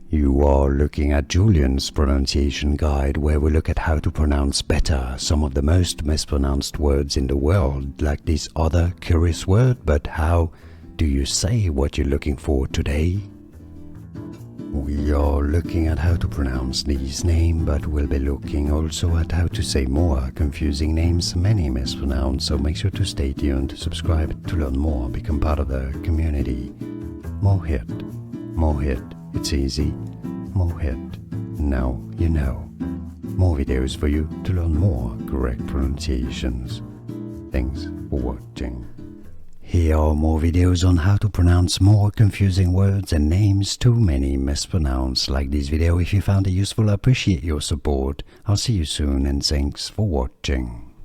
You are looking at Julian's pronunciation guide, where we look at how to pronounce better some of the most mispronounced words in the world, like this other curious word. But how do you say what you're looking for today? We are looking at how to pronounce these names, but we'll be looking also at how to say more confusing names many mispronounce, so make sure to stay tuned, subscribe to learn more, become part of the community. Mohit, Mohit, it's easy, Mohit, now you know. More videos for you to learn more correct pronunciations. Thanks for watching. Here are more videos on how to pronounce more confusing words and names too many mispronounced. Like this video if you found it useful. I appreciate your support. I'll see you soon and thanks for watching.